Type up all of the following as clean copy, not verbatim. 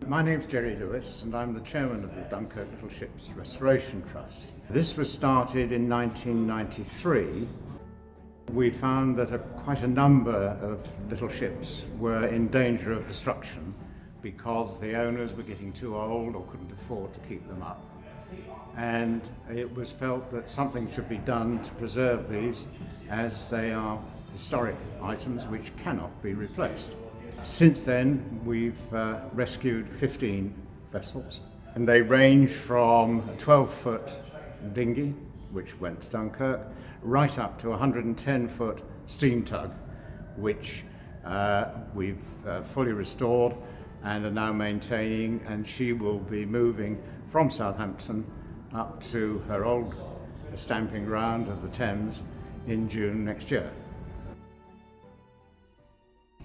My name's Jerry Lewis and I'm the chairman of the Dunkirk Little Ships Restoration Trust. This was started in 1993. We found that quite a number of little ships were in danger of destruction because the owners were getting too old or couldn't afford to keep them up. And it was felt that something should be done to preserve these, as they are historic items which cannot be replaced. Since then, we've rescued 15 vessels, and they range from a 12-foot dinghy, which went to Dunkirk, right up to a 110-foot steam tug, which we've fully restored and are now maintaining, and she will be moving from Southampton up to her old stamping ground of the Thames in June next year.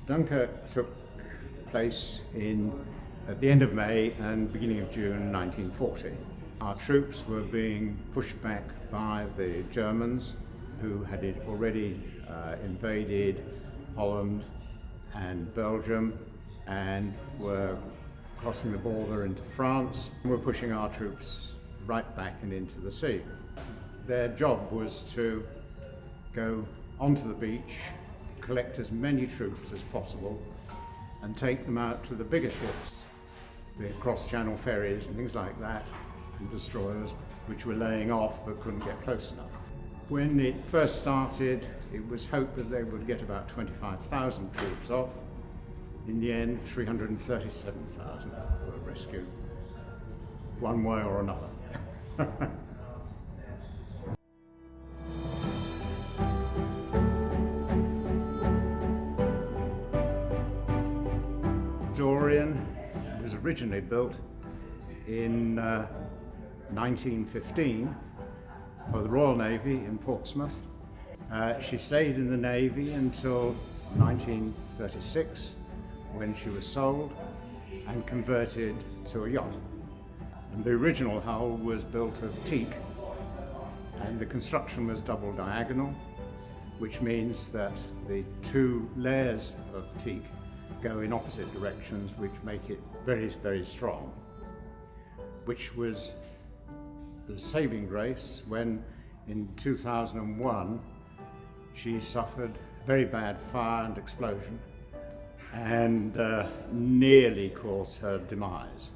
Dunkirk took place at the end of May and beginning of June 1940. Our troops were being pushed back by the Germans, who had already invaded Holland and Belgium and were crossing the border into France. We're pushing our troops right back and into the sea. Their job was to go onto the beach, collect as many troops as possible and take them out to the bigger ships, the cross-channel ferries and things like that, and destroyers which were laying off but couldn't get close enough. When it first started, it was hoped that they would get about 25,000 troops off. In the end, 337,000 were rescued, one way or another. Dorian was originally built in 1915 for the Royal Navy in Portsmouth. She stayed in the Navy until 1936, when she was sold and converted to a yacht. And the original hull was built of teak, and the construction was double diagonal, which means that the two layers of teak go in opposite directions, which make it very, very strong, which was the saving grace when in 2001 she suffered very bad fire and explosion and nearly caused her demise.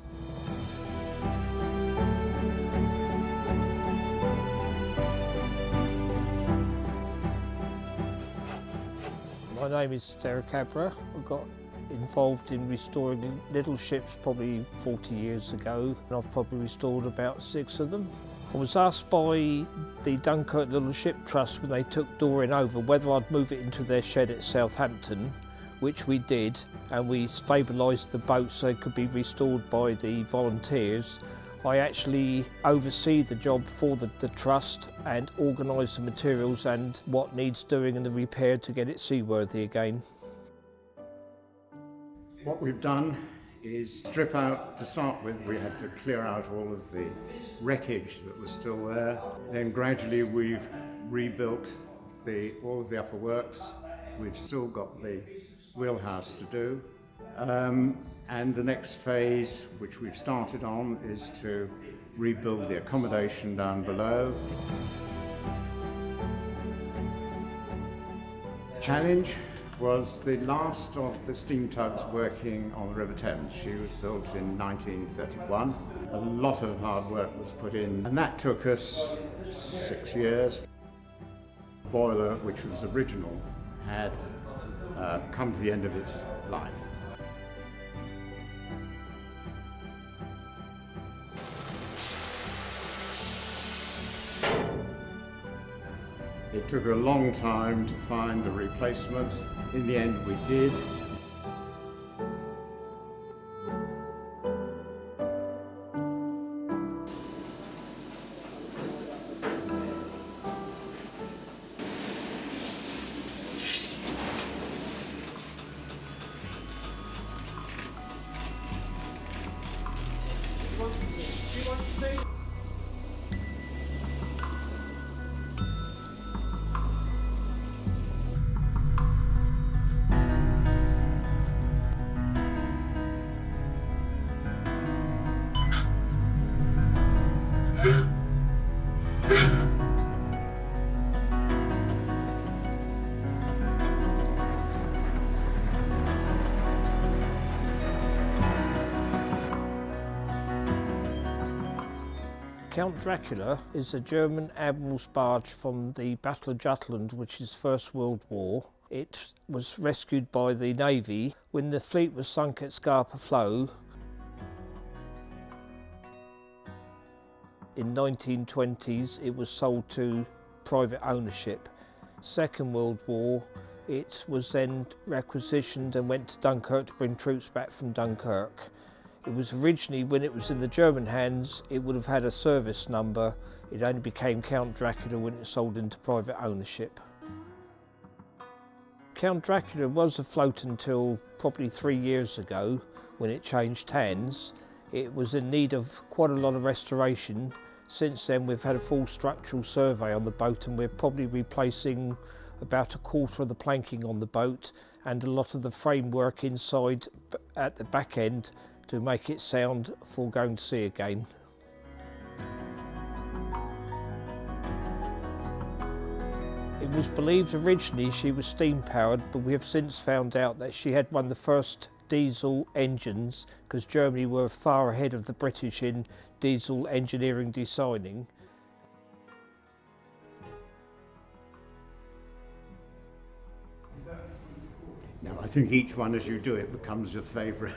My name is Derek Abra. I got involved in restoring little ships probably 40 years ago, and I've probably restored about 6 of them. I was asked by the Dunkirk Little Ship Trust when they took Dorian over whether I'd move it into their shed at Southampton, which we did, and we stabilised the boat so it could be restored by the volunteers. I actually oversee the job for the trust and organise the materials and what needs doing and the repair to get it seaworthy again. What we've done is strip out, to start with, we had to clear out all of the wreckage that was still there. Then gradually we've rebuilt all of the upper works. We've still got the wheelhouse to do. And the next phase, which we've started on, is to rebuild the accommodation down below. Challenge was the last of the steam tugs working on the River Thames. She was built in 1931. A lot of hard work was put in, and that took us 6 years. The boiler, which was original, had come to the end of its life. It took a long time to find a replacement. In the end, we did. Do you want to stay? Count Dracula is a German admiral's barge from the Battle of Jutland, which is First World War. It was rescued by the Navy when the fleet was sunk at Scapa Flow. In 1920s it was sold to private ownership. Second World War it was then requisitioned and went to Dunkirk to bring troops back from Dunkirk. It was originally, when it was in the German hands, it would have had a service number. It only became Count Dracula when it sold into private ownership. Count Dracula was afloat until probably 3 years ago when it changed hands. It was in need of quite a lot of restoration. Since then we've had a full structural survey on the boat and we're probably replacing about a quarter of the planking on the boat and a lot of the framework inside at the back end to make it sound for going to sea again. It was believed originally she was steam powered, but we have since found out that she had one of the first diesel engines because Germany were far ahead of the British in diesel engineering designing. Now, I think each one as you do it becomes your favourite.